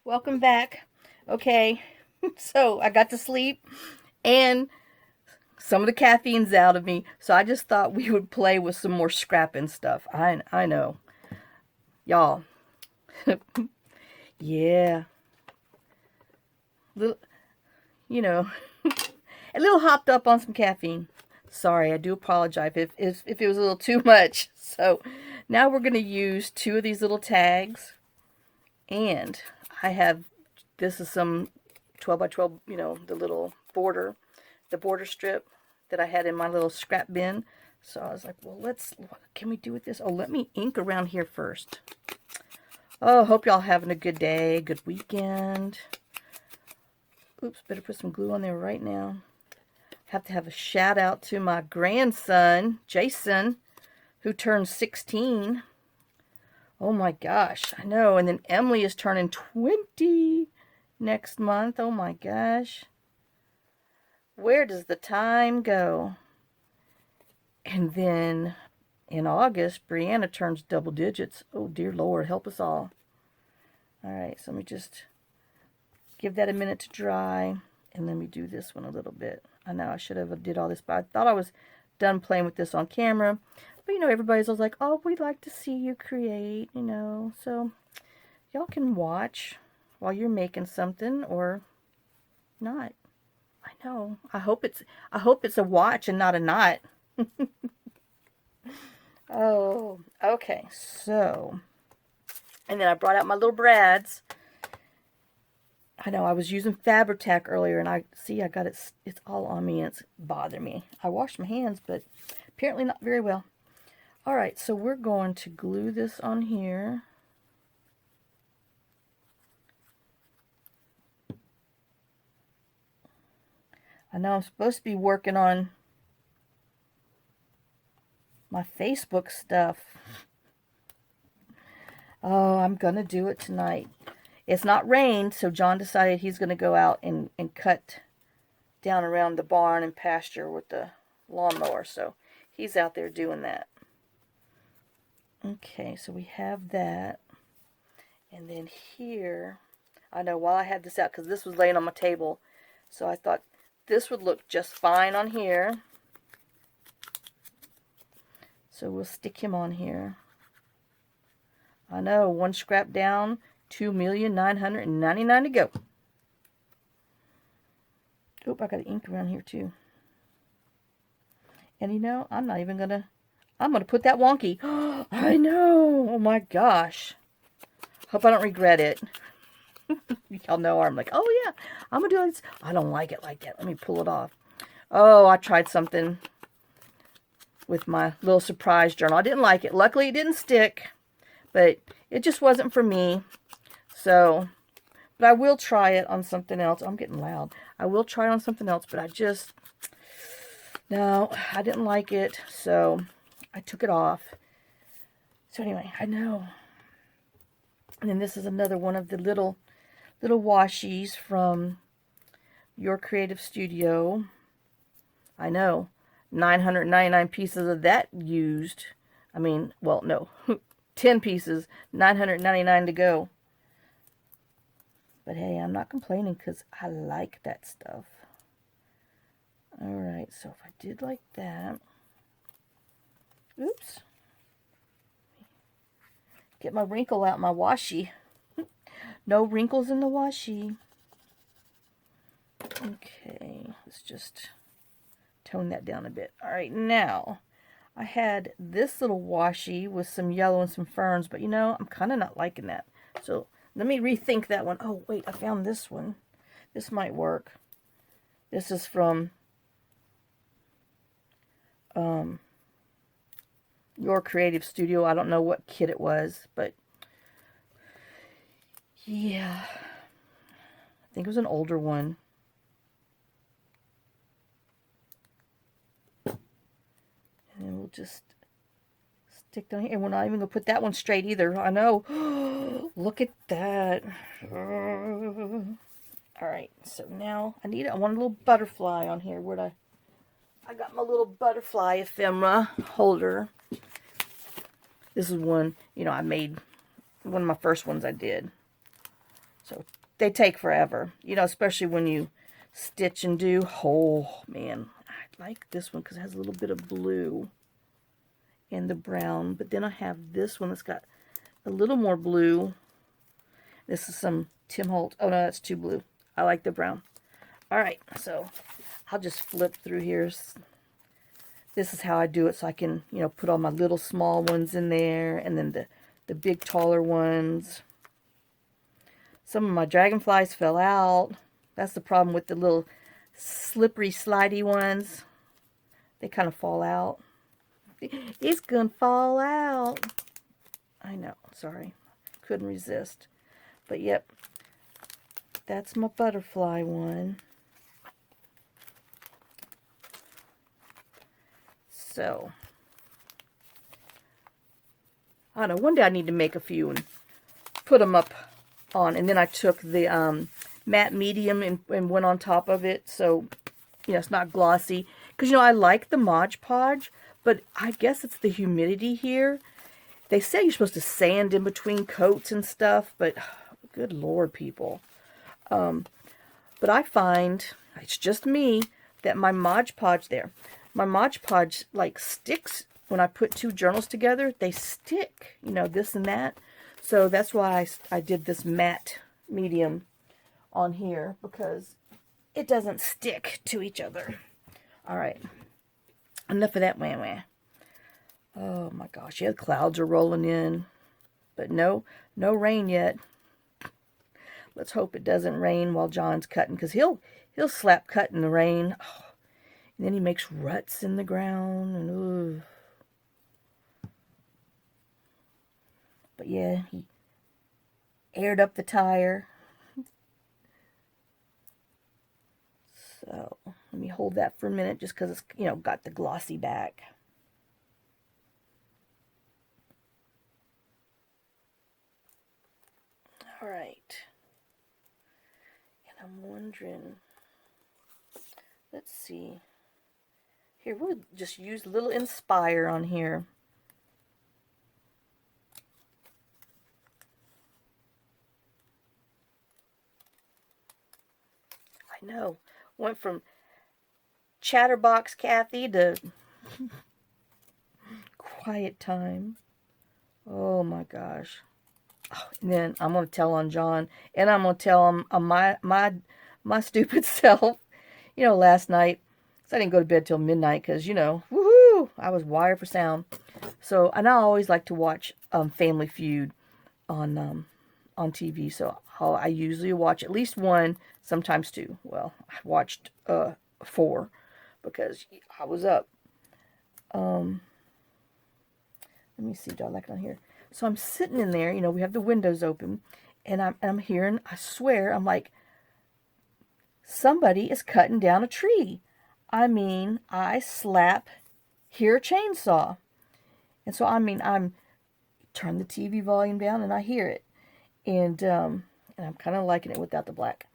Welcome back. Okay, so I got to sleep and some of the caffeine's out of me, so I just thought we would play with some more scrapping stuff. I know. Y'all. Yeah. Little, you know, a little hopped up on some caffeine. Sorry, I do apologize if it was a little too much. So now we're going to use two of these little tags, and I have this is some 12 by 12, the little border, the border strip that I had in my little scrap bin. So I was like, well, what can we do with this? Oh, let me ink around here first. Oh, hope y'all having a good day, good weekend. Oops, better put some glue on there right now. Have to have a shout out to my grandson, Jason, who turned 16. Oh my gosh, I know. And then Emily is turning 20 next month. Oh my gosh. Where does the time go? And then in August, Brianna turns double digits. Oh dear Lord, help us all. All right, so let me just give that a minute to dry. And let me do this one a little bit. I know I should have did all this, but I thought I was done playing with this on camera. But everybody's always like, oh, we'd like to see you create, So y'all can watch while you're making something or not. I know. I hope it's a watch and not a knot. Oh, okay. So, and then I brought out my little brads. I know I was using Fabri-Tac earlier, and I got it. It's all on me, and it's bothering me. I washed my hands, but apparently not very well. All right, so we're going to glue this on here. I know I'm supposed to be working on my Facebook stuff. Oh, I'm going to do it tonight. It's not rained, so John decided he's going to go out and cut down around the barn and pasture with the lawnmower. So he's out there doing that. Okay, so we have that. And then here, I know while I had this out, because this was laying on my table, so I thought this would look just fine on here. So we'll stick him on here. I know, one scrap down, 2,999,000 to go. Oop, I got ink around here too. And I'm not even gonna, I'm gonna put that wonky. I know, oh my gosh. Hope I don't regret it. Y'all know I'm like, oh yeah, I'm gonna do this. I don't like it like that. Let me pull it off. Oh, I tried something with my little surprise journal. I didn't like it. Luckily, it didn't stick, but it just wasn't for me. So, but I will try it on something else. I'm getting loud. I will try it on something else, but no, I didn't like it. So, I took it off. So anyway, I know. And then this is another one of the little washies from Your Creative Studio. I know. 999 pieces of that used. I mean, well, no. 10 pieces. 999 to go. But hey, I'm not complaining because I like that stuff. Alright, so if I did like that. Oops. Get my wrinkle out, my washi. No wrinkles in the washi. Okay, let's just tone that down a bit. Alright, now, I had this little washi with some yellow and some ferns, but I'm kind of not liking that. So, let me rethink that one. Oh, wait, I found this one. This might work. This is from Your Creative Studio. I don't know what kit it was, but yeah. I think it was an older one. And then we'll just stick down here. And we're not even going to put that one straight either. I know. Look at that. Alright, so now I want a little butterfly on here. I got my little butterfly ephemera holder. This is one, I made one of my first ones I did. So they take forever, you know, especially when you stitch and do. Oh, man. I like this one because it has a little bit of blue and the brown. But then I have this one that's got a little more blue. This is some Tim Holt. Oh, no, that's too blue. I like the brown. All right, so I'll just flip through here. This is how I do it, so I can, you know, put all my little small ones in there, and then the big taller ones. Some of my dragonflies fell out. That's the problem with the little slippery, slidey ones. They kind of fall out. It's gonna fall out. I know, sorry. Couldn't resist. But yep, that's my butterfly one. So, I don't know, one day I need to make a few and put them up on. And then I took the matte medium and went on top of it. So, you know, it's not glossy. Because, you know, I like the Mod Podge, but I guess it's the humidity here. They say you're supposed to sand in between coats and stuff, but good Lord, people. But I find, it's just me, that my Mod Podge there, my Mod Podge, like, sticks when I put two journals together. They stick, you know, this and that. So that's why I did this matte medium on here, because it doesn't stick to each other. All right. Enough of that wah-wah. Oh, my gosh. Yeah, the clouds are rolling in. But no rain yet. Let's hope it doesn't rain while John's cutting, because he'll slap cut in the rain. Oh, and then he makes ruts in the ground. And ooh. But yeah, he aired up the tire. So let me hold that for a minute, just because it's, you know, got the glossy back. All right. And I'm wondering, let's see. Here, we'll just use a little Inspire on here. I know. Went from Chatterbox Kathy to Quiet Time. Oh my gosh. Oh, and then I'm going to tell on John, and I'm going to tell him on my stupid self. You know, last night, so I didn't go to bed till midnight because, you know, woohoo, I was wired for sound. So, and I always like to watch Family Feud on TV. So I usually watch at least one, sometimes two. Well, I watched 4 because I was up. Let me see, do I like it on here? So I'm sitting in there, you know, we have the windows open, and I'm hearing, I swear, I'm like, somebody is cutting down a tree. I mean, I hear a chainsaw. And so, I mean, I'm turn the TV volume down and I hear it. And I'm kind of liking it without the black.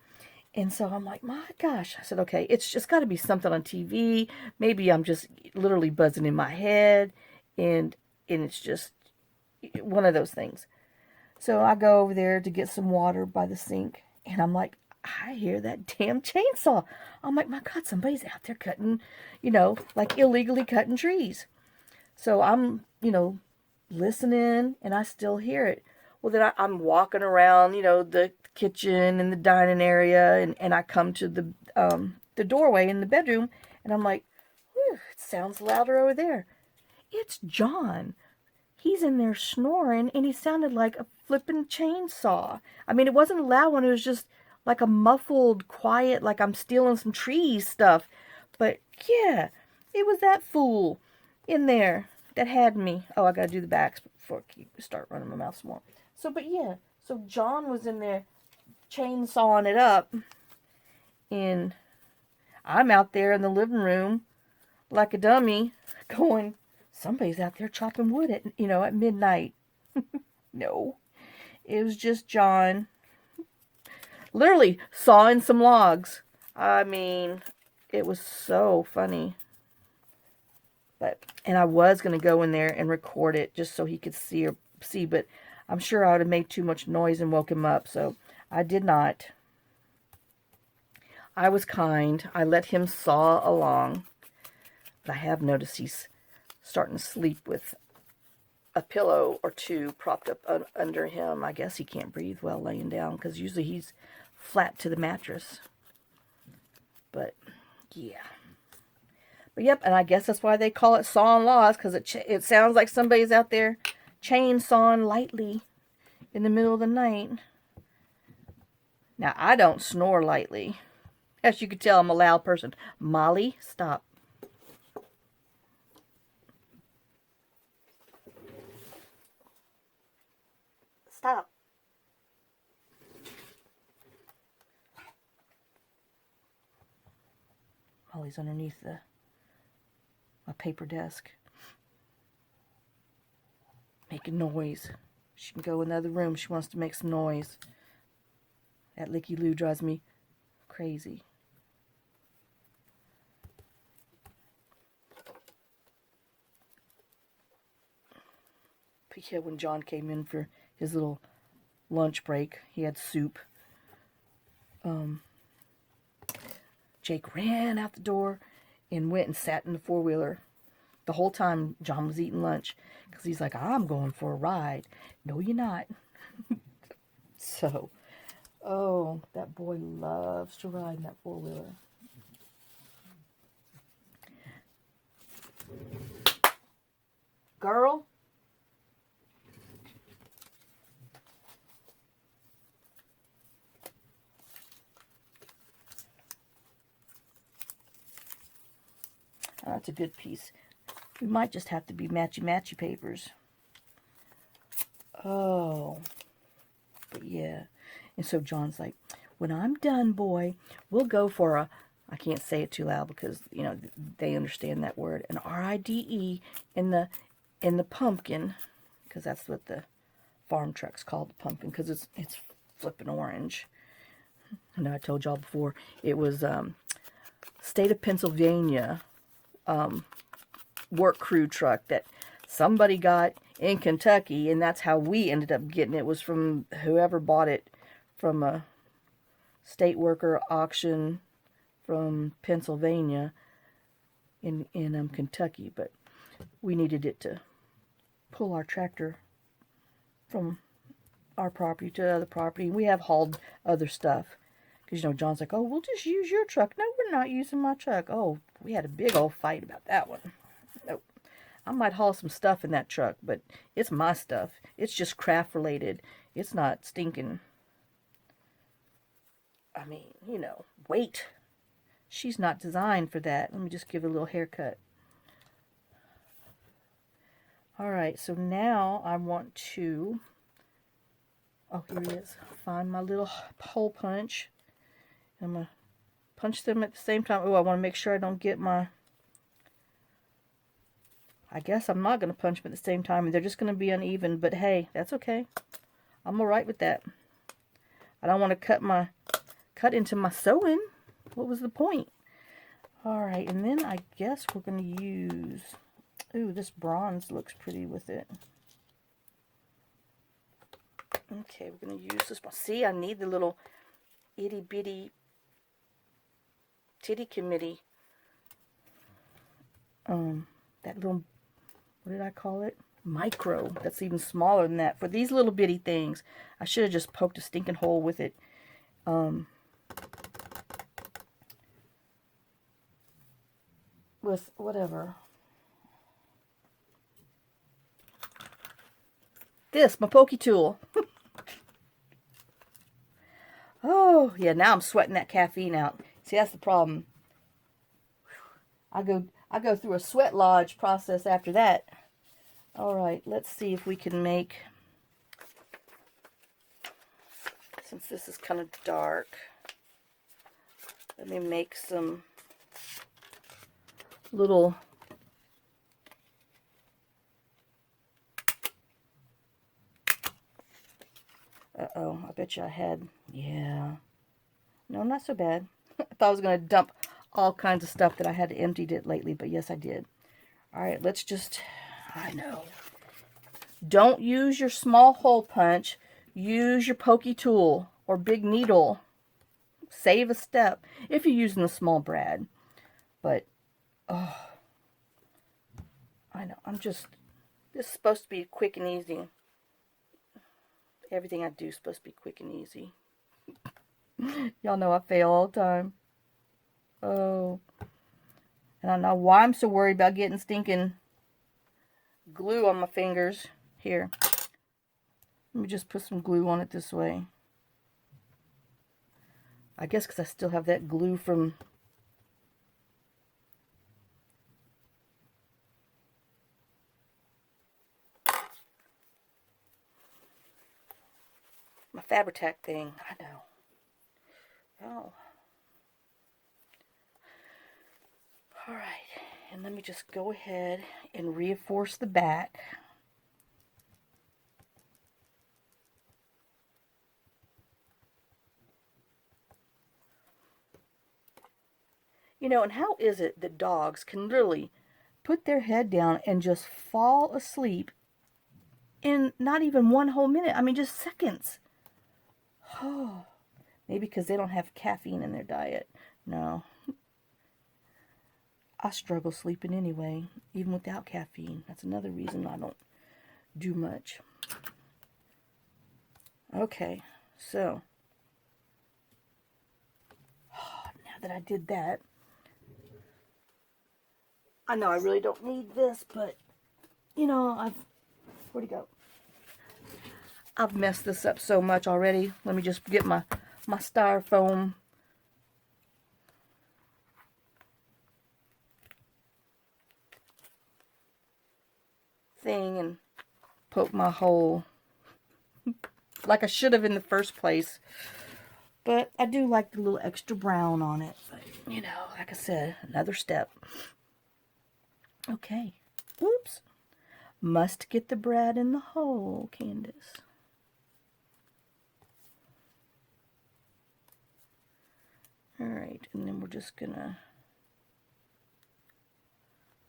And so I'm like, my gosh. I said, okay, it's just got to be something on TV. Maybe I'm just literally buzzing in my head. And it's just one of those things. So I go over there to get some water by the sink. And I'm like, I hear that damn chainsaw. I'm like, my God, somebody's out there cutting, you know, like illegally cutting trees. So I'm, you know, listening, and I still hear it. Well, then I'm walking around, you know, the kitchen and the dining area, and I come to the doorway in the bedroom, and I'm like, whew, it sounds louder over there. It's John. He's in there snoring, and he sounded like a flipping chainsaw. I mean, it wasn't a loud one. It was just like a muffled, quiet, like I'm stealing some trees stuff. But, yeah, it was that fool in there that had me. Oh, I gotta do the backs before I start running my mouth some more. So, but yeah, so John was in there chainsawing it up, and I'm out there in the living room like a dummy going, somebody's out there chopping wood at, you know, at midnight. No, it was just John literally sawing some logs. I mean, it was so funny. And I was going to go in there and record it just so he could see, but I'm sure I would have made too much noise and woke him up. So I did not. I was kind. I let him saw along. But I have noticed he's starting to sleep with a pillow or two propped up under him. I guess he can't breathe well laying down because usually he's flat to the mattress. But, yeah. But, yep, and I guess that's why they call it sawing laws, because it sounds like somebody's out there chainsawing lightly in the middle of the night. Now, I don't snore lightly. As you can tell, I'm a loud person. Molly, stop. Stop. Molly's underneath my paper desk. Making noise. She can go in the other room. She wants to make some noise. That Licky Lou drives me crazy. But yeah, when John came in for his little lunch break, he had soup. Jake ran out the door and went and sat in the four-wheeler the whole time John was eating lunch, because he's like, I'm going for a ride. No, you're not. So, oh, that boy loves to ride in that four-wheeler. Girl. Oh, that's a good piece. We might just have to be matchy-matchy papers. Oh. But yeah. And so John's like, when I'm done, boy, we'll go for a, I can't say it too loud because, you know, they understand that word, an RIDE in the pumpkin, because that's what the farm truck's called, the pumpkin, because it's flipping orange. I know I told y'all before, it was state of Pennsylvania work crew truck that somebody got in Kentucky, and that's how we ended up getting it. It was from whoever bought it from a state worker auction from Pennsylvania in Kentucky, but we needed it to pull our tractor from our property to the other property. We have hauled other stuff because, you know, John's like, oh, we'll just use your truck. No, we're not using my truck. Oh, we had a big old fight about that one. Nope. I might haul some stuff in that truck, but it's my stuff. It's just craft related. It's not stinking. I mean, you know, weight. She's not designed for that. Let me just give it a little haircut. Alright, so now I want to, oh, here it is, find my little hole punch. I'm going to punch them at the same time. Oh, I want to make sure I don't get my, I guess I'm not going to punch them at the same time, and they're just going to be uneven, but hey, that's okay. I'm alright with that. I don't want to cut into my sewing. What was the point? Alright, and then I guess we're going to use, ooh, this bronze looks pretty with it. Okay, we're going to use this one. See, I need the little itty bitty titty committee. That little, what did I call it? Micro. That's even smaller than that. For these little bitty things, I should have just poked a stinking hole with it. With whatever. This, my pokey tool. Oh, yeah, now I'm sweating that caffeine out. See, that's the problem. I go through a sweat lodge process after that. Alright, let's see if we can make, since this is kind of dark, let me make some little uh-oh, I bet you I had, yeah, no, not so bad. I thought I was going to dump all kinds of stuff that I had emptied it lately, but yes, I did. Alright, let's just, I know, don't use your small hole punch, use your pokey tool, or big needle. Save a step if you're using a small brad. But, oh, I know, this is supposed to be quick and easy. Everything I do is supposed to be quick and easy. Y'all know I fail all the time. Oh. And I don't know why I'm so worried about getting stinking glue on my fingers. Here. Let me just put some glue on it this way. I guess because I still have that glue from... my Fabri-Tac thing. I know. Oh. Alright. And let me just go ahead and reinforce the back. You know, and how is it that dogs can literally put their head down and just fall asleep in not even one whole minute? I mean, just seconds. Oh, maybe because they don't have caffeine in their diet. No. I struggle sleeping anyway, even without caffeine. That's another reason I don't do much. Okay, so now that I did that, I know I really don't need this, but you know, where'd it go? I've messed this up so much already. Let me just get my styrofoam thing and poke my hole like I should have in the first place. But I do like the little extra brown on it. But, you know, like I said, another step. Okay. Oops. Must get the brad in the hole, Candace. Alright, and then we're just gonna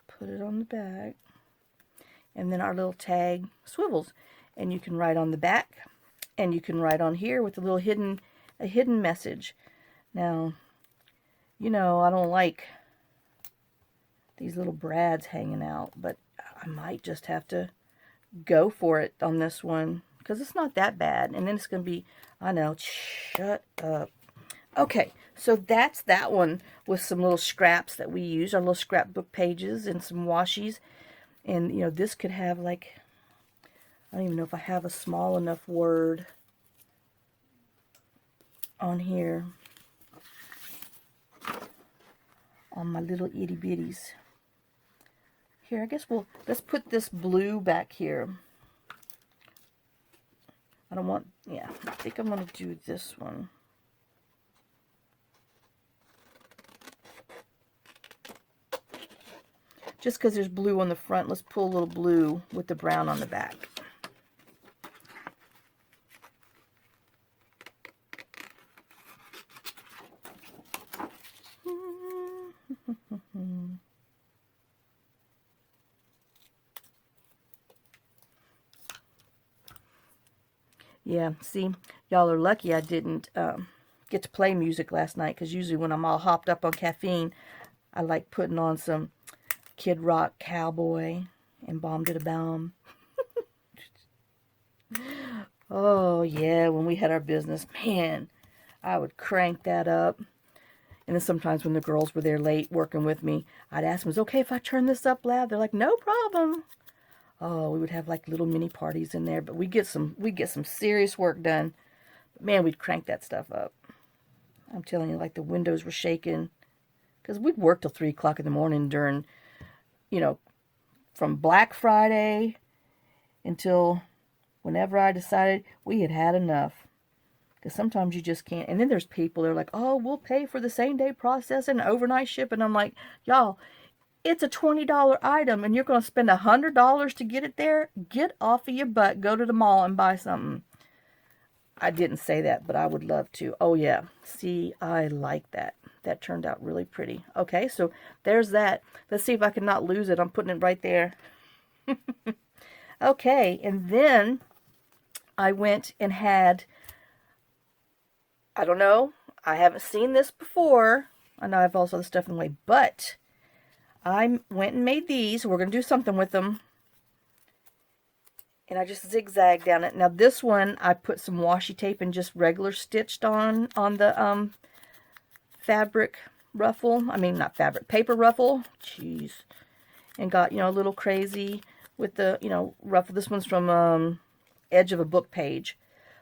put it on the back. And then our little tag swivels. And you can write on the back. And you can write on here with a little hidden message. Now, you know, I don't like these little brads hanging out, but I might just have to go for it on this one, because it's not that bad. And then it's going to be, I know, shut up. Okay, so that's that one with some little scraps that we use, our little scrapbook pages and some washies. And, you know, this could have like, I don't even know if I have a small enough word on here on my little itty bitties. Here, I guess let's put this blue back here. I don't want, yeah, I think I'm going to do this one. Just because there's blue on the front, let's pull a little blue with the brown on the back. Yeah, see, y'all are lucky I didn't get to play music last night, because usually when I'm all hopped up on caffeine, I like putting on some Kid Rock Cowboy and Bomb to the Bomb. Oh, yeah, when we had our business, man, I would crank that up. And then sometimes when the girls were there late working with me, I'd ask them, is it okay if I turn this up loud? They're like, no problem. Oh, we would have like little mini parties in there, but we get some serious work done. But man, we'd crank that stuff up. I'm telling you, like the windows were shaking, because we'd work till 3 o'clock in the morning during, you know, from Black Friday until whenever I decided we had had enough. Because sometimes you just can't. And then there's people that are like, oh, we'll pay for the same day processing and overnight ship. And I'm like, y'all, it's a $20 item and you're going to spend $100 to get it there? Get off of your butt. Go to the mall and buy something. I didn't say that, but I would love to. Oh, yeah. See, I like that. That turned out really pretty. Okay, so there's that. Let's see if I can not lose it. I'm putting it right there. Okay, and then I went and had I don't know. I haven't seen this before. I know I have all this other stuff in the way, but I went and made these. We're going to do something with them. And I just zigzag down it. Now this one, I put some washi tape and just regular stitched on the fabric ruffle. I mean, not fabric, paper ruffle. Jeez. And got, you know, a little crazy with the, you know, ruffle. This one's from edge of a book page.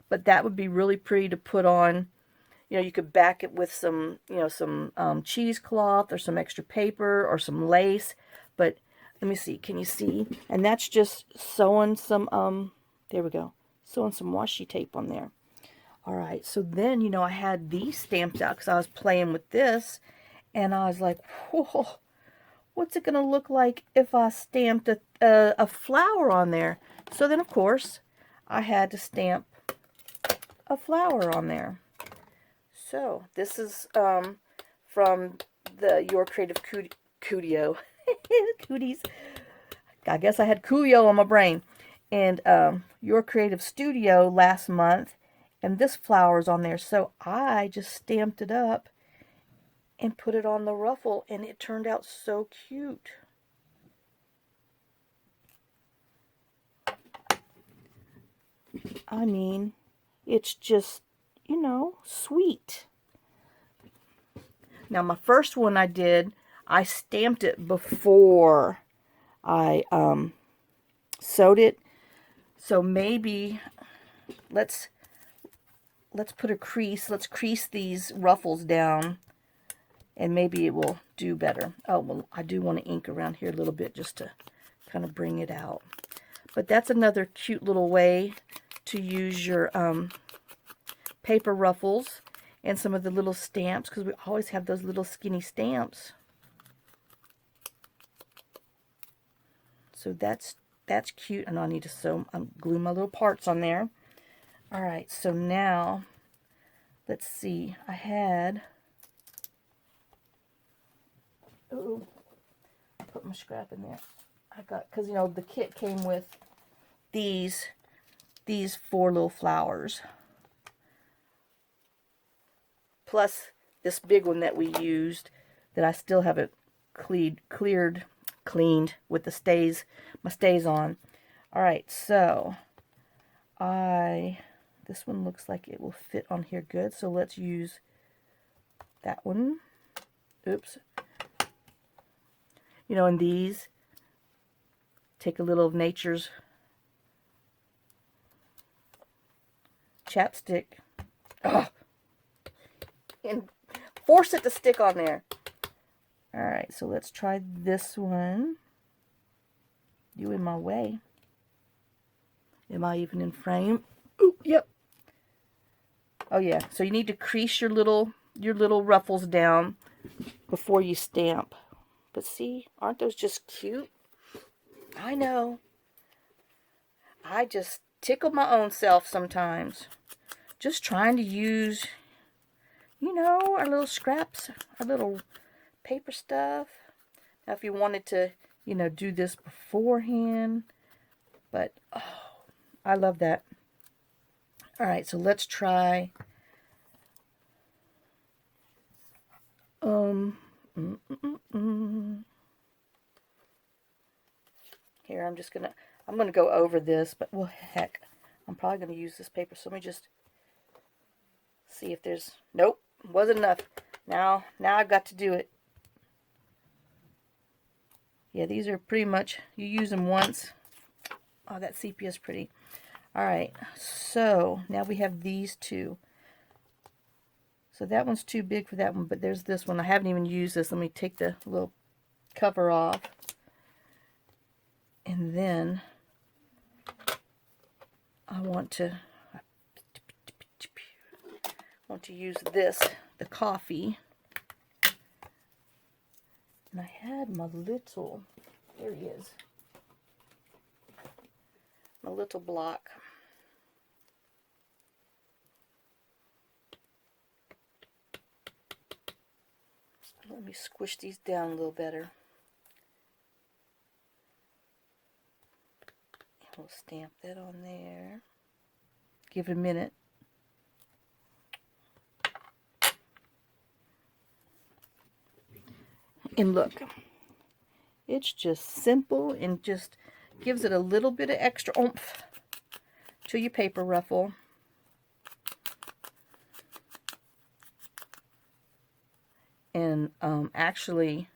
But that would be really pretty to put on. You know, you could back it with some, you know, some cheesecloth or some extra paper or some lace. But let me see. Can you see? And that's just sewing some, there we go. Sewing some washi tape on there. All right. So then, you know, I had these stamped out because I was playing with this. And I was like, whoa, what's it going to look like if I stamped a flower on there? So then, of course, I had to stamp a flower on there. So this is from the Your Creative Cudio. Cooties. I guess I had Coolio on my brain. And Your Creative Studio last month. And this flower's on there. So I just stamped it up and put it on the ruffle. And it turned out so cute. I mean, it's just, you know, sweet. Now my first one I did, I stamped it before I sewed it. So maybe let's put a crease. Let's crease these ruffles down, and maybe it will do better. Oh, well, I do want to ink around here a little bit just to kind of bring it out. But that's another cute little way to use your paper ruffles and some of the little stamps, because we always have those little skinny stamps. So that's cute. And I need to glue my little parts on there. All right, so now let's see. I had, ooh, put my scrap in there. I got, because you know the kit came with these 4 little flowers, plus this big one that we used that I still haven't cleaned with the stays, my stays on. All right, so this one looks like it will fit on here good. So let's use that one. Oops. You know, and these, take a little of Nature's chapstick. Ugh. And force it to stick on there. Alright, so let's try this one. You in my way. Am I even in frame? Ooh, yep. Oh yeah, so you need to crease your little ruffles down before you stamp. But see, aren't those just cute? I know. I just tickle my own self sometimes. Just trying to use, you know, our little scraps, our little paper stuff. Now if you wanted to, you know, do this beforehand. But, oh, I love that. Alright, so let's try Here, I'm gonna go over this, but well, heck, I'm probably gonna use this paper. So let me just see if there's, nope, wasn't enough. Now I've got to do it. Yeah, these are pretty much, you use them once. Oh, that sepia is pretty. Alright, so now we have these two. So that one's too big for that one, but there's this one. I haven't even used this. Let me take the little cover off. And then I want to use this, the coffee. And I had my little, there he is, my little block. Let me squish these down a little better. We'll stamp that on there. Give it a minute. And look, it's just simple and just gives it a little bit of extra oomph to your paper ruffle. And actually,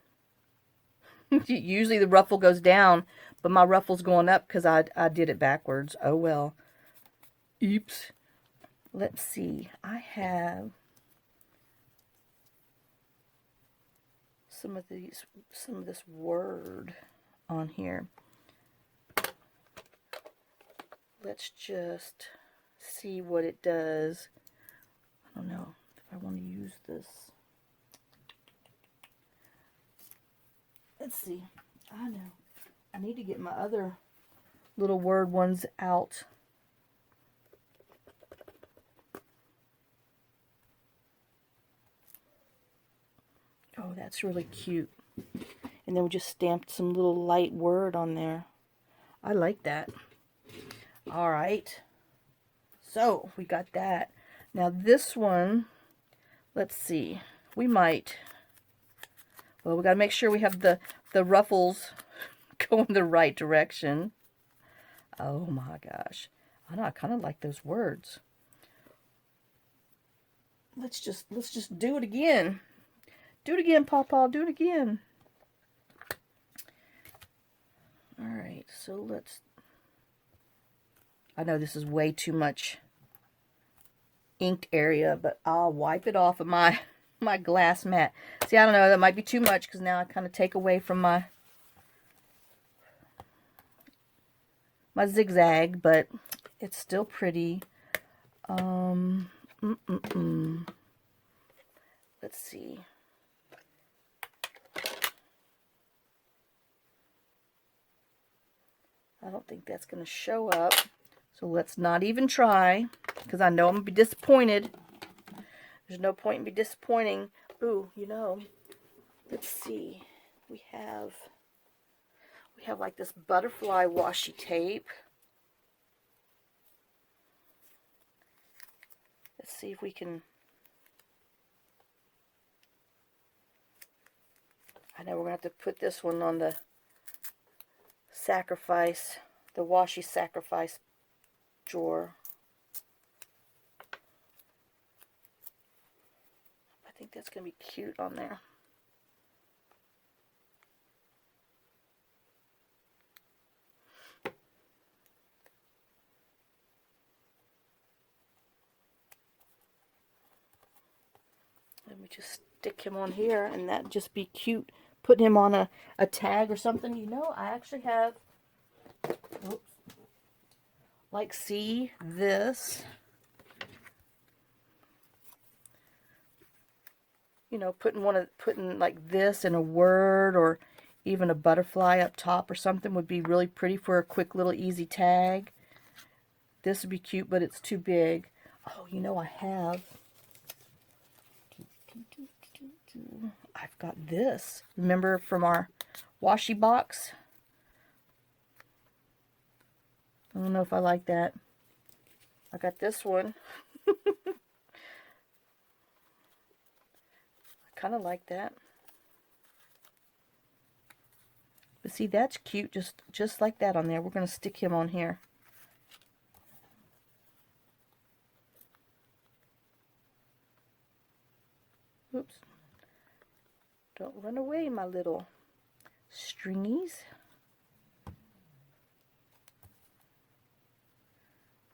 usually the ruffle goes down, but my ruffle's going up because I did it backwards. Oh well. Oops. Let's see. I have some of this word on here. Let's just see what it does. I don't know if I want to use this. Let's see. I know. I need to get my other little word ones out. Oh, that's really cute. And then we just stamped some little light word on there. I like that. All right. So we got that. Now this one, let's see. We might, well, we got to make sure we have the ruffles go in the right direction. Oh my gosh. I know, I kind of like those words. Let's just do it again. Do it again, Pawpaw. Do it again. All right, so let's... I know this is way too much inked area, but I'll wipe it off of my glass mat. See, I don't know, that might be too much because now I kind of take away from my zigzag, but it's still pretty. Let's see. I don't think that's going to show up. So let's not even try, because I know I'm going to be disappointed. There's no point in me disappointing. Ooh, you know, let's see. We have like this butterfly washi tape. Let's see if we can... I know we're going to have to put this one on the sacrifice, the washi sacrifice drawer. I think that's going to be cute on there. Let me just stick him on here, and that'd just be cute. Putting him on a tag or something. You know, I actually have, oops, like, see this, you know, putting like this in a word, or even a butterfly up top or something would be really pretty for a quick little easy tag. This would be cute, but it's too big. Oh, you know, I've got this. Remember from our washi box? I don't know if I like that. I got this one. I kind of like that. But see, that's cute, just like that on there. We're going to stick him on here. Oops. Don't run away, my little stringies.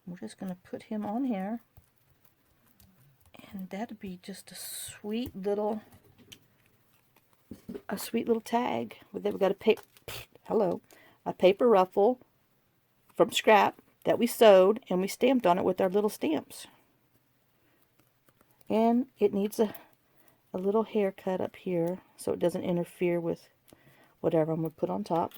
We're just going to put him on here. And that'd be just a sweet little tag. But then we got a paper ruffle from scrap that we sewed, and we stamped on it with our little stamps. And it needs a little haircut up here so it doesn't interfere with whatever I'm going to put on top.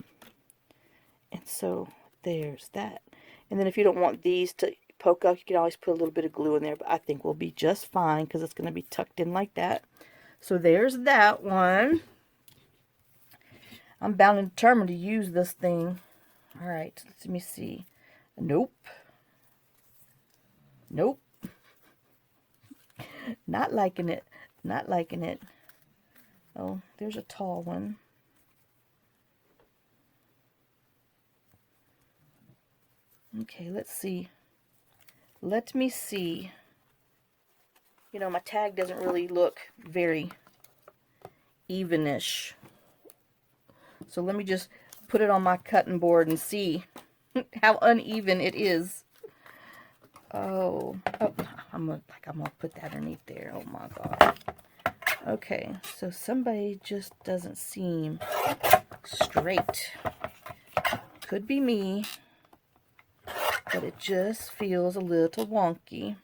And so there's that. And then if you don't want these to poke out, you can always put a little bit of glue in there, but I think we'll be just fine because it's going to be tucked in like that. So there's that one. I'm bound and determined to use this thing. All right, let me see. Nope. Nope. Not liking it. Not liking it. Oh, there's a tall one. Okay, let's see. Let me see. You know, my tag doesn't really look very evenish. So let me just put it on my cutting board and see how uneven it is. Oh, I'm gonna put that underneath there. Oh my God. Okay, so somebody just doesn't seem straight. Could be me, but it just feels a little wonky.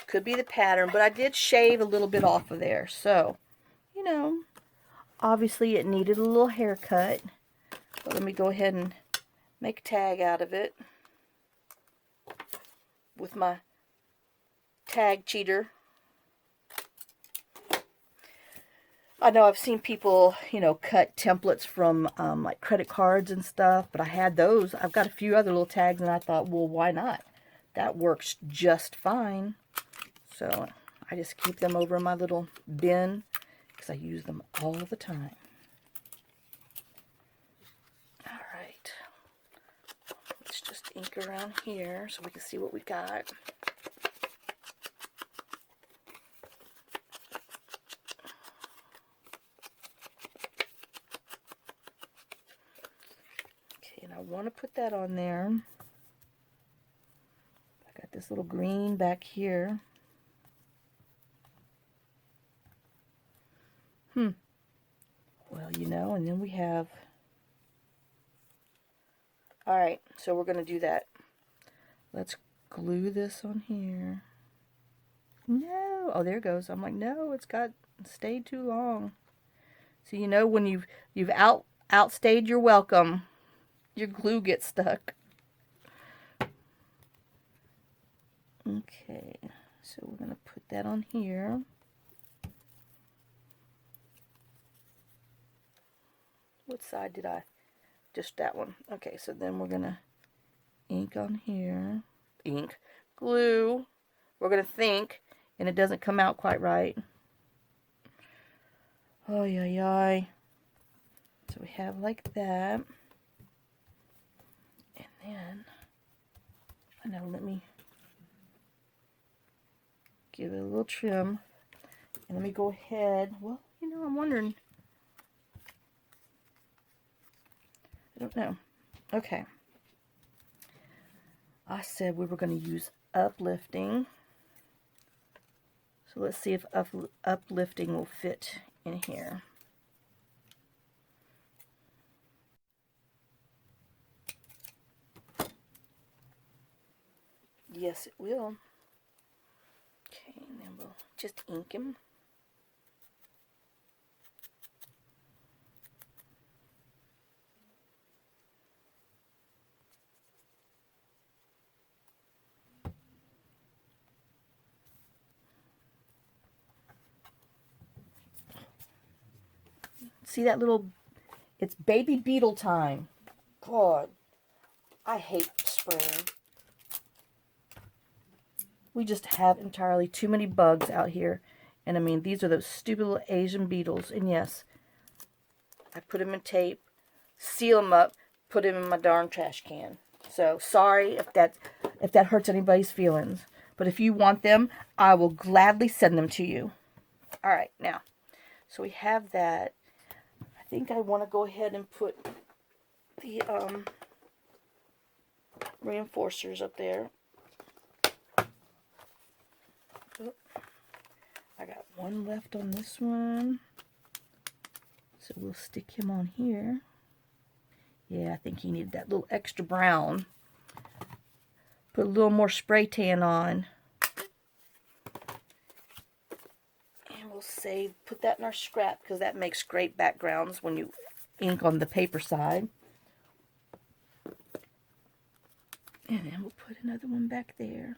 Could be the pattern, but I did shave a little bit off of there, so, you know, obviously it needed a little haircut. But let me go ahead and make a tag out of it with my tag cheater. I know I've seen people, you know, cut templates from like credit cards and stuff, but I had those. I've got a few other little tags, and I thought, well, why not? That works just fine. So I just keep them over in my little bin because I use them all the time. All right. Let's just ink around here so we can see what we got. And I want to put that on there. I got this little green back here. Well, you know, and then we have... Alright, so we're going to do that. Let's glue this on here. No! Oh, there it goes. I'm like, no, it's stayed too long. So, you know, when you've outstayed your welcome, your glue gets stuck. Okay, so we're going to put that on here. What side did I? Just that one. Okay, so then we're going to ink on here. Ink. Glue. We're going to think, and it doesn't come out quite right. Oh, yeah. So we have like that. And then, I know, let me give it a little trim. And let me go ahead. Well, you know, I'm wondering. I don't know. Okay. I said we were going to use uplifting. So let's see if uplifting will fit in here. Yes, it will. Okay, and then we'll just ink him. See that little, it's baby beetle time. God, I hate spraying. We just have entirely too many bugs out here. And I mean, these are those stupid little Asian beetles. And yes, I put them in tape, seal them up, put them in my darn trash can. So sorry if that hurts anybody's feelings. But if you want them, I will gladly send them to you. All right, now, so we have that. I think I want to go ahead and put the reinforcers up there. Oh, I got one left on this one. So we'll stick him on here. Yeah, I think he needed that little extra brown. Put a little more spray tan on. And we'll save, put that in our scrap because that makes great backgrounds when you ink on the paper side. And then we'll put another one back there.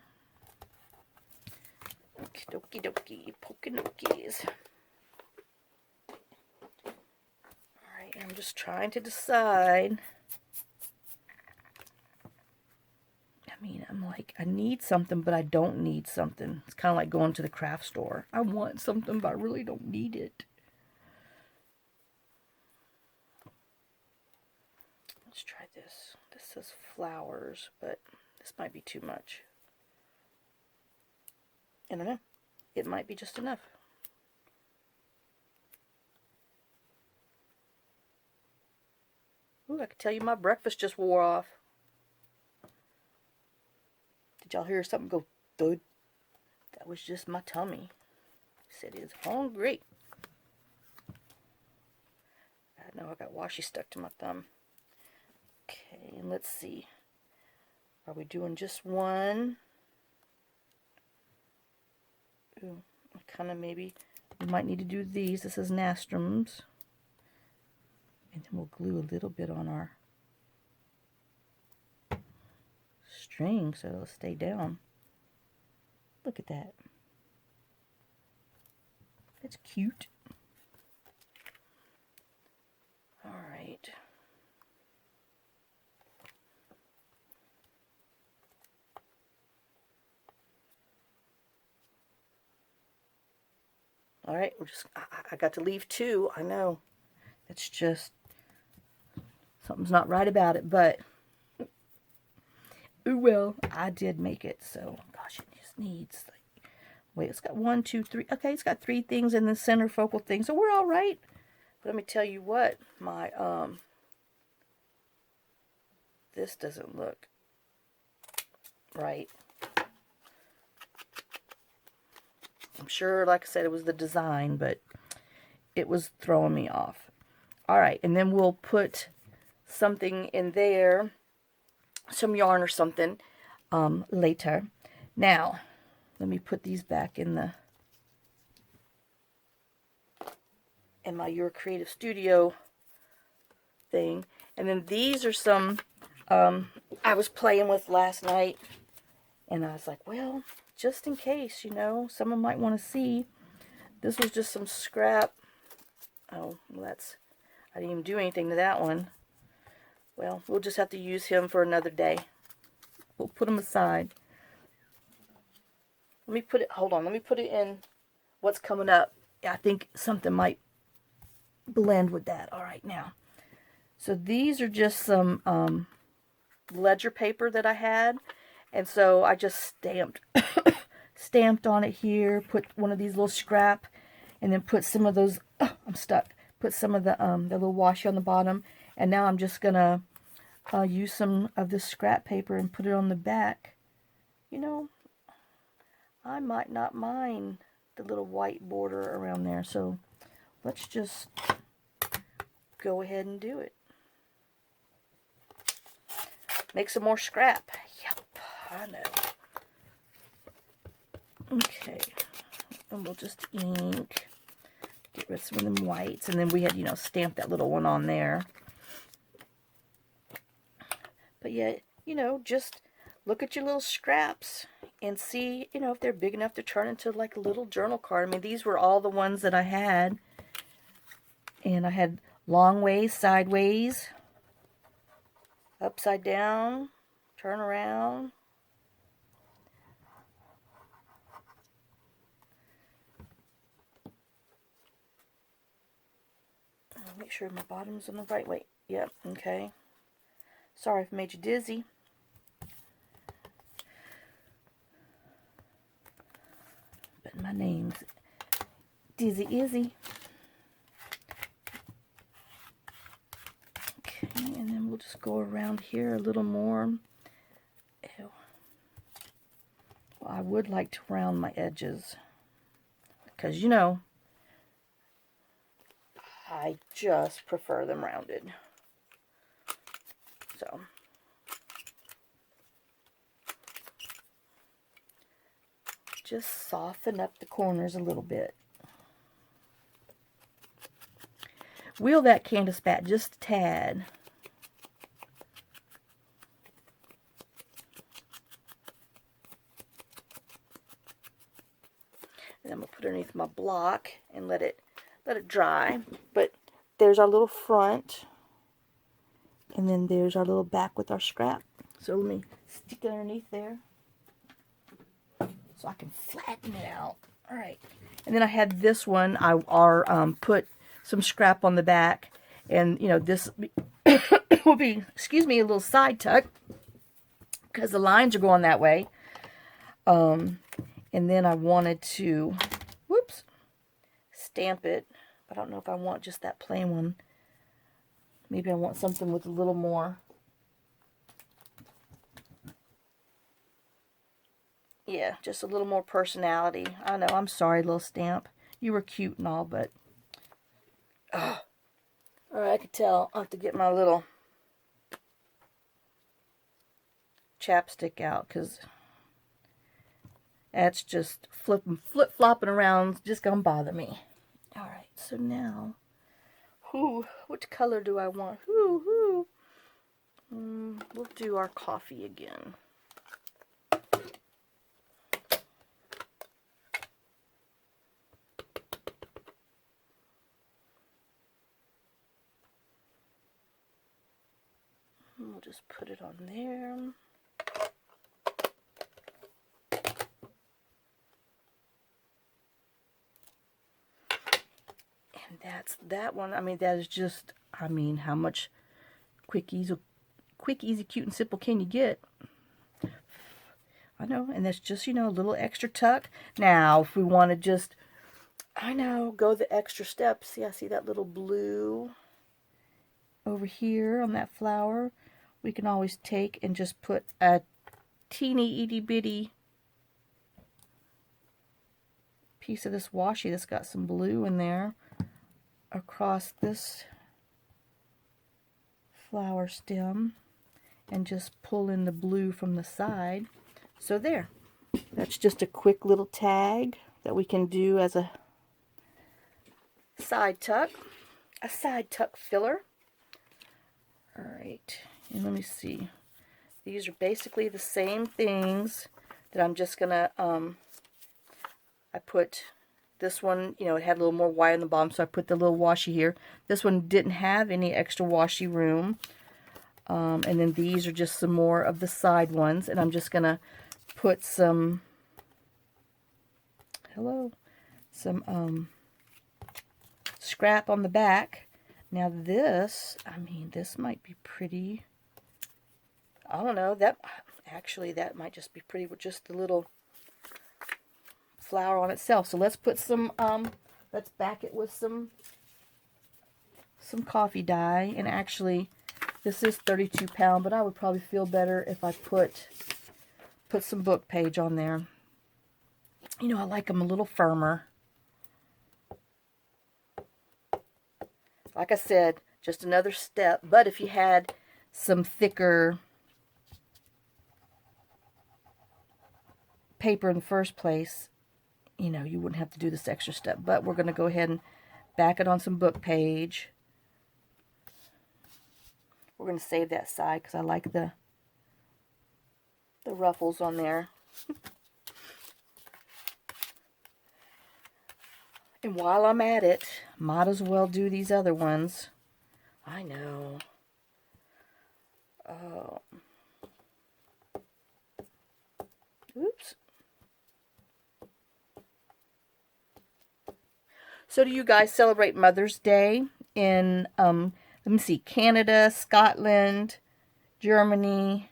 Okie dokie, pokey-nokies. Alright, I'm just trying to decide. And I mean, I'm like, I need something, but I don't need something. It's kind of like going to the craft store. I want something, but I really don't need it. Let's try this. This says flowers, but this might be too much. I don't know. It might be just enough. Ooh, I can tell you my breakfast just wore off. Did y'all hear something go thud? That was just my tummy. Said it's hungry. I know I got washi stuck to my thumb. Okay, and let's see. Are we doing just one? Ooh, kind of maybe. We might need to do these. This is nastrums. And then we'll glue a little bit on our string so it'll stay down. Look at that. That's cute. All right. All right, I got to leave two. I know. It's just, something's not right about it, but, ooh, well, I did make it, so, gosh, it just needs, like, wait, it's got 1, 2, 3, okay, it's got 3 things in the center focal thing, so we're all right. But let me tell you what, my, this doesn't look right. I'm sure, like I said, it was the design, but it was throwing me off. All right, and then we'll put something in there, some yarn or something, later. Now, let me put these back in my Your Creative Studio thing. And then these are some I was playing with last night, and I was like, well, just in case, you know, someone might want to see. This was just some scrap. Oh, well, I didn't even do anything to that one. Well, we'll just have to use him for another day. We'll put him aside. Let me put it, hold on, let me put it in what's coming up. I think something might blend with that. All right, now. So these are just some ledger paper that I had. And so I just stamped on it here, put one of these little scrap, and then put some of those, I'm stuck, put some of the little washi on the bottom. And now I'm just going to use some of this scrap paper and put it on the back. You know, I might not mind the little white border around there. So let's just go ahead and do it. Make some more scrap. Yep, I know. Okay, and we'll just ink. Get rid of some of them whites, and then we had, you know, stamped that little one on there. But yeah, you know, just look at your little scraps and see, you know, if they're big enough to turn into like a little journal card. I mean, these were all the ones that I had. And I had long ways, sideways, upside down, turn around. I'll make sure my bottom's on the right way. Yep, okay. Sorry if I made you dizzy. But my name's Dizzy Izzy. Okay, and then we'll just go around here a little more. Ew. Well, I would like to round my edges, because, you know, I just prefer them rounded. So, just soften up the corners a little bit. Wheel that canvas back just a tad. And I'm going to put it underneath my block and let it dry. But there's our little front. And then there's our little back with our scrap. So let me stick it underneath there so I can flatten it out. All right. And then I had this one. I put some scrap on the back, and you know this will be, excuse me, a little side tuck because the lines are going that way. And then I wanted to, whoops, stamp it. I don't know if I want just that plain one. Maybe I want something with a little more. Yeah, just a little more personality. I know, I'm sorry, little stamp. You were cute and all, but... Alright, I could tell. I'll have to get my little chapstick out, because that's just flip-flopping around, just gonna bother me. Alright, so now... Which color do I want? We'll do our coffee again. We'll just put it on there. And that's that one. I mean, that is just, I mean, how much quick, easy, cute, and simple can you get? I know, and that's just, you know, a little extra tuck. Now, if we want to just, I know, go the extra step. See, I see that little blue over here on that flower. We can always take and just put a teeny itty bitty piece of this washi that's got some blue in there across this flower stem and just pull in the blue from the side. So there, that's just a quick little tag that we can do as a side tuck filler. All right, and let me see. These are basically the same things that I'm just gonna, I put this one, you know, it had a little more wire on the bottom, so I put the little washi here. This one didn't have any extra washi room. And then these are just some more of the side ones, and I'm just gonna put some, some scrap on the back. Now this, I mean, this might be pretty. I don't know, that actually that might just be pretty with just the little flower on itself. So let's put some let's back it with some coffee dye. And actually this is 32 pound, but I would probably feel better if I put some book page on there. You know, I like them a little firmer. Like I said, just another step. But if you had some thicker paper in the first place, you know, you wouldn't have to do this extra step. But we're going to go ahead and back it on some book page. We're going to save that side because I like the ruffles on there. And while I'm at it, might as well do these other ones. I know. Oops. So do you guys celebrate Mother's Day in, let me see, Canada, Scotland, Germany,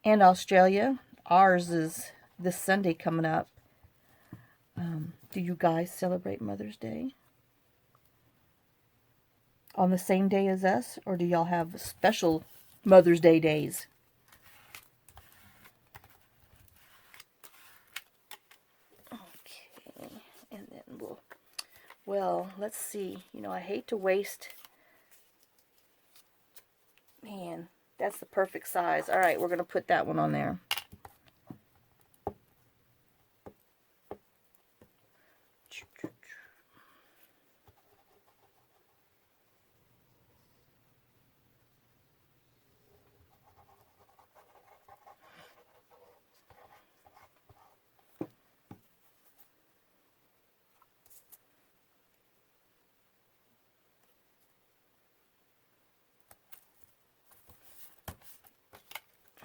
and Australia? Ours is this Sunday coming up. Do you guys celebrate Mother's Day on the same day as us? Or do y'all have special Mother's Day days? Okay, and then well, let's see. You know, I hate to waste. Man, that's the perfect size. All right, we're going to put that one on there.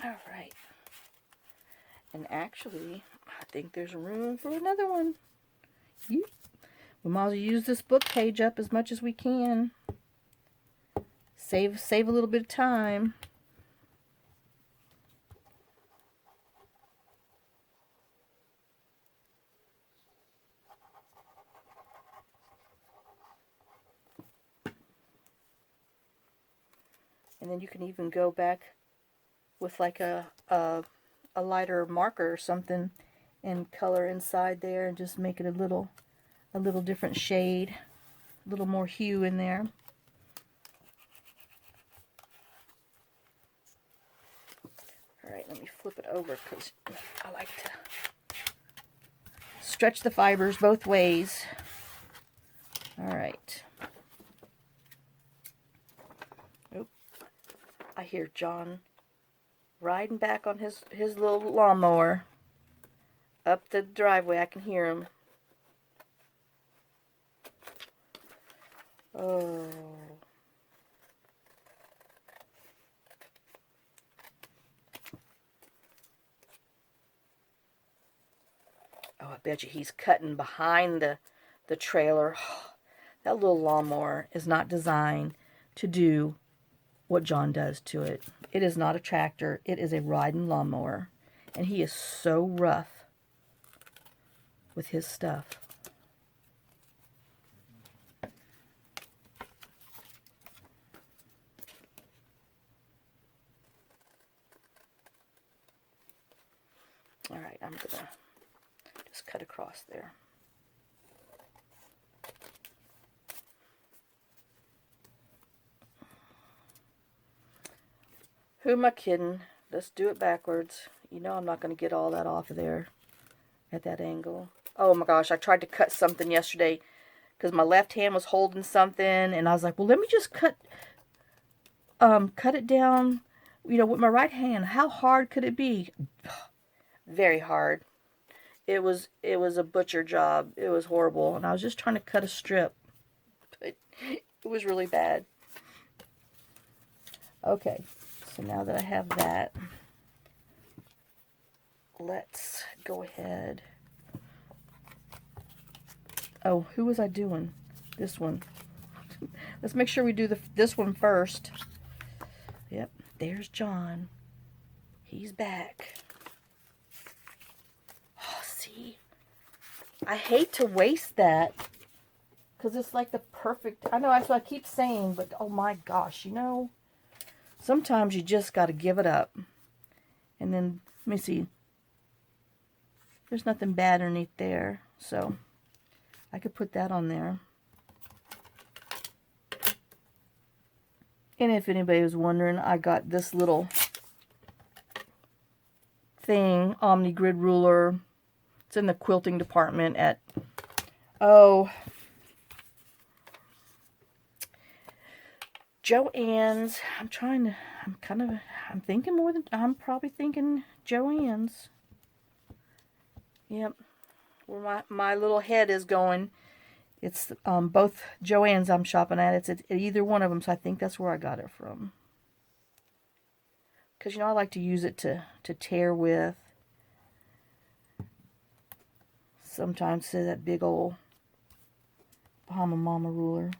Alright. And actually, I think there's room for another one. We might as well use this book page up as much as we can. Save a little bit of time. And then you can even go back with like a lighter marker or something and color inside there and just make it a little different shade, a little more hue in there. Alright, let me flip it over because I like to stretch the fibers both ways. Alright. Oh, I hear John riding back on his little lawnmower up the driveway. I can hear him. Oh. Oh, I bet you he's cutting behind the trailer. That little lawnmower is not designed to do what John does to it. It is not a tractor. It is a riding lawnmower. And he is so rough with his stuff. Alright, I'm going to just cut across there. Who am I kidding? Let's do it backwards. You know I'm not going to get all that off of there at that angle. Oh my gosh, I tried to cut something yesterday because my left hand was holding something, and I was like, well, let me just cut it down, you know, with my right hand. How hard could it be? Very hard. It was a butcher job. It was horrible, and I was just trying to cut a strip. But it was really bad. Okay, so now that I have that, let's go ahead. Oh, who was I doing? This one. Let's make sure we do this one first. Yep, there's John. He's back. Oh, see? I hate to waste that because it's like the perfect... I know that's what I keep saying, but oh my gosh, you know, sometimes you just got to give it up. And then, let me see. There's nothing bad underneath there, so I could put that on there. And if anybody was wondering, I got this little thing, Omni grid ruler. It's in the quilting department at, Joann's. I'm probably thinking Joann's. Yep. Where my little head is going. It's both Joann's I'm shopping at. It's at either one of them, so I think that's where I got it from. Because, you know, I like to use it to tear with. Sometimes to that big old Bahama Mama ruler.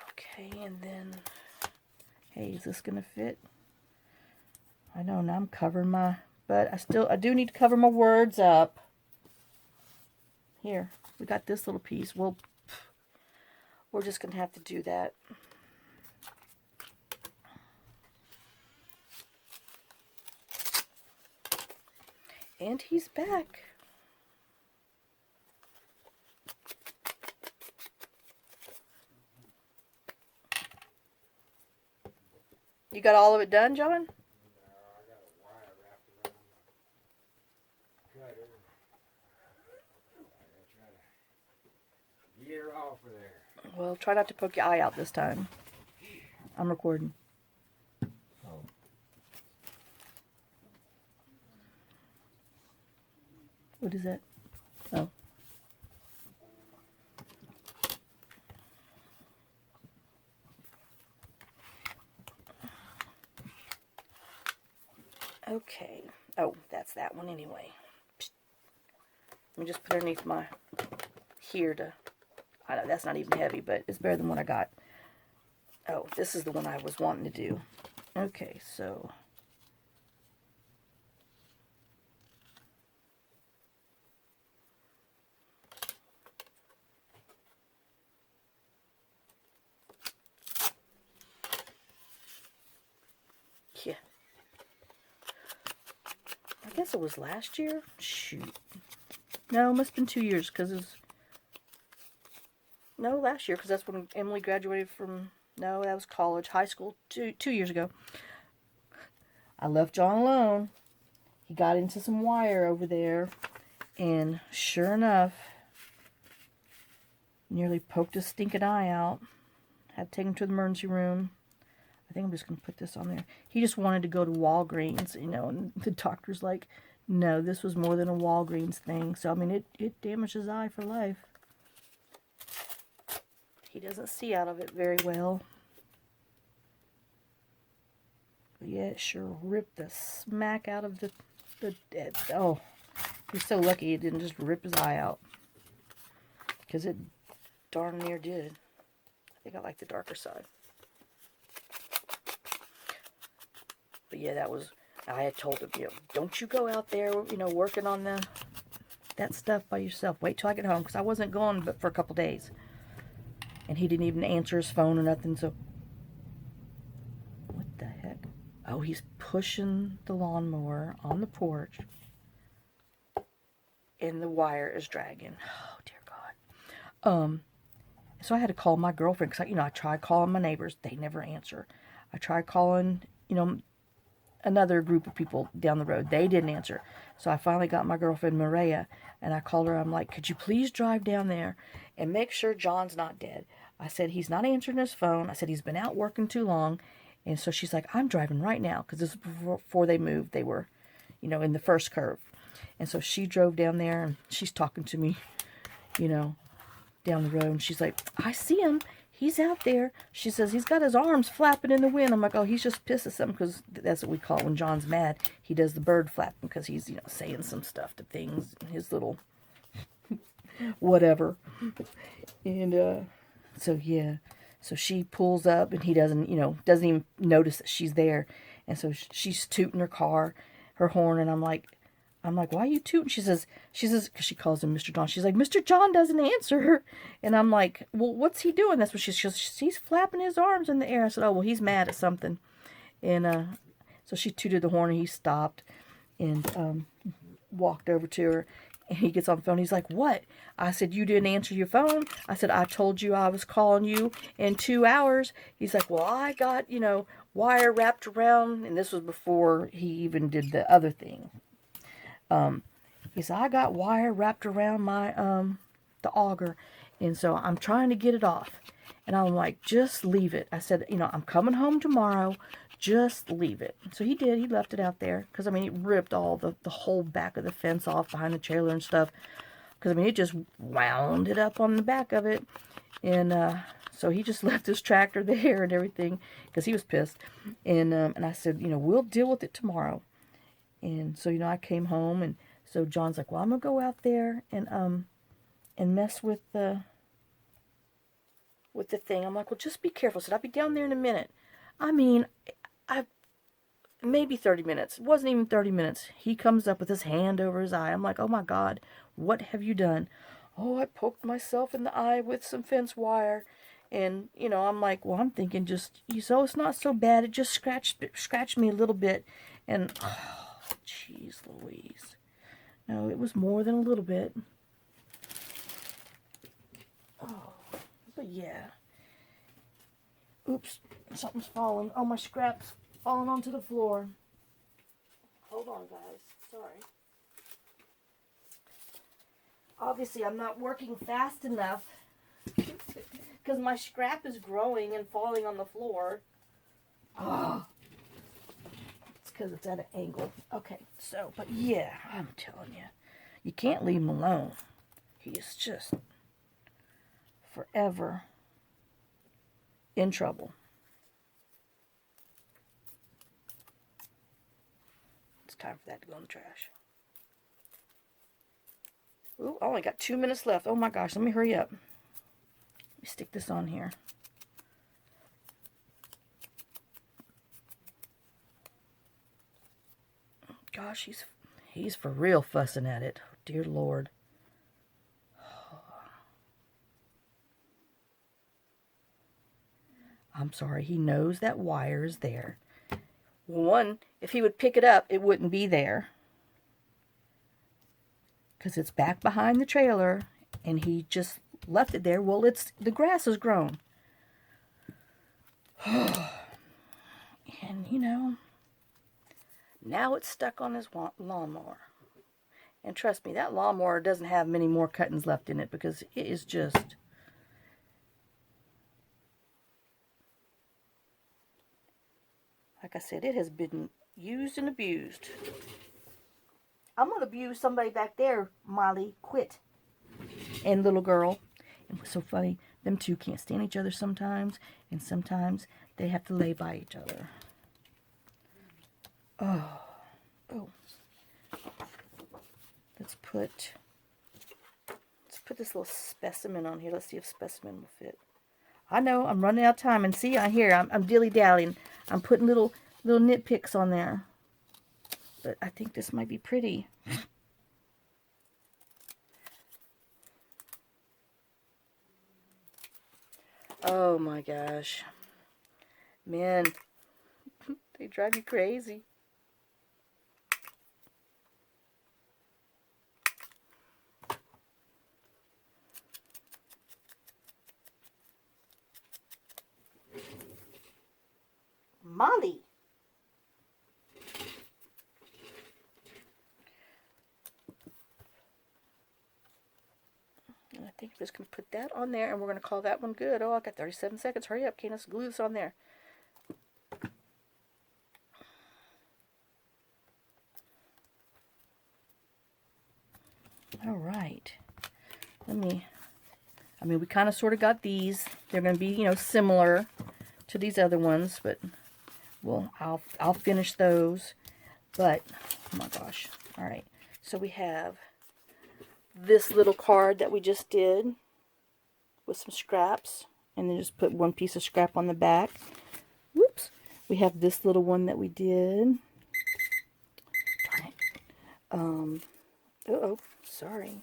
Okay, and then... Hey, is this going to fit? I know, now I'm covering my... But I do need to cover my words up. Here, we got this little piece. Well, we're just going to have to do that. And he's back. You got all of it done, John? No, I got a wire wrapped around my cutter. I gotta try to get her off of there. Well, try not to poke your eye out this time. I'm recording. Oh. What is that? Oh. Okay. Oh, that's that one anyway. Let me just put it underneath my here to, I know that's not even heavy, but it's better than what I got. Oh, this is the one I was wanting to do. Okay, so yeah. I guess it was last year. Shoot. No, it must have been 2 years, because it's... No, last year, because that's when Emily graduated from... No, that was college, high school, 2 years ago. I left John alone. He got into some wire over there, and sure enough, nearly poked his stinking eye out. Had to take him to the emergency room. I think I'm just going to put this on there. He just wanted to go to Walgreens, you know, and the doctor's like, no, this was more than a Walgreens thing. So, I mean, it damaged his eye for life. He doesn't see out of it very well. But yeah, it sure ripped the smack out of the oh, he's so lucky it didn't just rip his eye out. Because it darn near did. I think I like the darker side. But yeah, that was, I had told him, you know, don't you go out there, you know, working on that stuff by yourself. Wait till I get home, because I wasn't gone but for a couple days. And he didn't even answer his phone or nothing, so. What the heck? Oh, he's pushing the lawnmower on the porch. And the wire is dragging. Oh, dear God. So I had to call my girlfriend, because, you know, I tried calling my neighbors. They never answer. I tried calling, you know, another group of people down the road. They didn't answer. So I finally got my girlfriend Maria, and I called her. I'm like, could you please drive down there and make sure John's not dead? I said, he's not answering his phone. I said, he's been out working too long. And so she's like, I'm driving right now, because this is before they moved. They were, you know, in the first curve. And so she drove down there, and she's talking to me, you know, down the road. And she's like, I see him. He's out there. She says, he's got his arms flapping in the wind. I'm like, oh, he's just pissed at something, because that's what we call it when John's mad. He does the bird flapping, because he's, you know, saying some stuff to things, his little whatever. And so, yeah. So she pulls up, and he doesn't, you know, doesn't even notice that she's there. And so she's tooting her car, her horn, and I'm like, why are you tooting? She says, because she calls him Mr. John. She's like, Mr. John doesn't answer her. And I'm like, well, what's he doing? That's what he's flapping his arms in the air. I said, oh, well, he's mad at something. And so she tooted the horn, and he stopped and walked over to her. And he gets on the phone. He's like, what? I said, you didn't answer your phone. I said, I told you I was calling you in 2 hours. He's like, well, I got, you know, wire wrapped around. And this was before he even did the other thing. He said, I got wire wrapped around my, the auger. And so I'm trying to get it off. And I'm like, just leave it. I said, you know, I'm coming home tomorrow. Just leave it. So he did. He left it out there. Because, I mean, it ripped all the whole back of the fence off behind the trailer and stuff. Because, I mean, it just wound it up on the back of it. And so he just left his tractor there and everything. Because he was pissed. And I said, you know, we'll deal with it tomorrow. And so, you know, I came home. And so John's like, well, I'm going to go out there and mess with the thing. I'm like, well, just be careful. I said, I'll be down there in a minute. I mean, maybe 30 minutes. It wasn't even 30 minutes. He comes up with his hand over his eye. I'm like, oh my God, what have you done? Oh, I poked myself in the eye with some fence wire. And, you know, I'm like, well, I'm thinking just, so it's not so bad. It just scratched me a little bit. And, oh, jeez Louise. No, it was more than a little bit. Oh, but yeah. Oops, something's fallen. Oh, my scrap's falling onto the floor. Hold on, guys. Sorry. Obviously, I'm not working fast enough because my scrap is growing and falling on the floor. Oh, it's because it's at an angle. Okay, so, but yeah, I'm telling you, you can't leave him alone. He is just forever in trouble. time for that to go in the trash. Ooh, I only got 2 minutes left. Oh my gosh, let me hurry up. Let me stick this on here. Gosh, he's for real fussing at it. Dear Lord. I'm sorry, he knows that wire is there. One, if he would pick it up, it wouldn't be there. Because it's back behind the trailer, and he just left it there. Well, the grass has grown. And, you know, now it's stuck on his lawnmower. And trust me, that lawnmower doesn't have many more cuttings left in it, because it is just... Like I said, it has been used and abused. I'm going to abuse somebody back there, Molly. Quit. And little girl. And what's so funny, them two can't stand each other sometimes. And sometimes they have to lay by each other. Oh. Let's put this little specimen on here. Let's see if specimen will fit. I know, I'm running out of time. And see, I'm dilly-dallying. I'm putting little nitpicks on there. But I think this might be pretty. Oh my gosh. Man, they drive you crazy. Molly. And I think I'm just going to put that on there, and we're going to call that one good. Oh, I got 37 seconds. Hurry up, Candace. Glue this on there. All right. We kind of sort of got these. They're going to be, you know, similar to these other ones, but I'll finish those. But oh my gosh. All right. So we have this little card that we just did with some scraps, and then just put one piece of scrap on the back. Whoops. We have this little one that we did. Darn it. Sorry.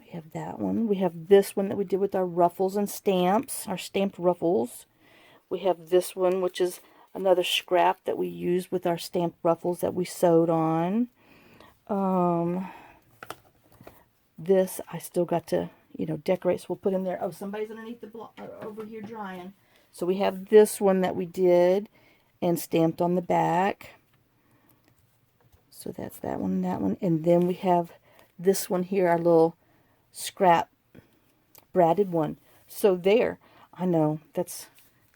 We have that one. We have this one that we did with our ruffles and stamps, our stamped ruffles. We have this one, which is another scrap that we used with our stamped ruffles that we sewed on. This I still got to, you know, decorate, so we'll put in there. Oh, somebody's underneath the block over here drying. So we have this one that we did and stamped on the back. So that's that one and that one. And then we have this one here, our little scrap braided one. So there, I know it's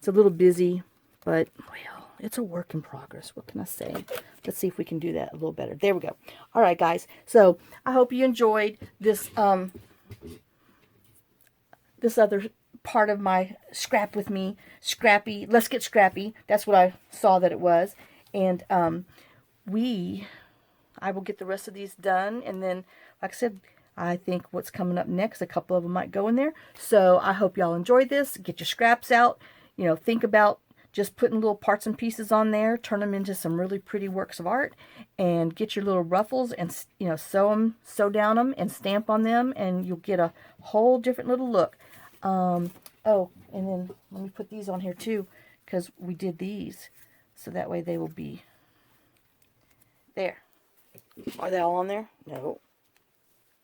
a little busy, but well, it's a work in progress. What can I say? Let's see if we can do that a little better. There we go. All right, guys. So I hope you enjoyed this this other part of my scrap with me. Scrappy. Let's get scrappy. That's what I saw that it was. And I will get the rest of these done. And then, like I said, I think what's coming up next, a couple of them might go in there. So I hope y'all enjoyed this. Get your scraps out. You know, think about just putting little parts and pieces on there. Turn them into some really pretty works of art. And get your little ruffles and, you know, sew down them and stamp on them. And you'll get a whole different little look. Oh, and then let me put these on here too, because we did these. So that way they will be there. Are they all on there? No.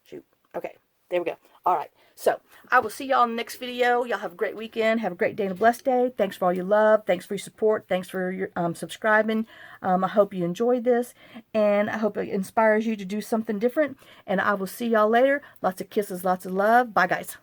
Shoot. Okay. There we go. All right. So I will see y'all in the next video. Y'all have a great weekend. Have a great day and a blessed day. Thanks for all your love. Thanks for your support. Thanks for your subscribing. I hope you enjoyed this, and I hope it inspires you to do something different. And I will see y'all later. Lots of kisses. Lots of love. Bye, guys.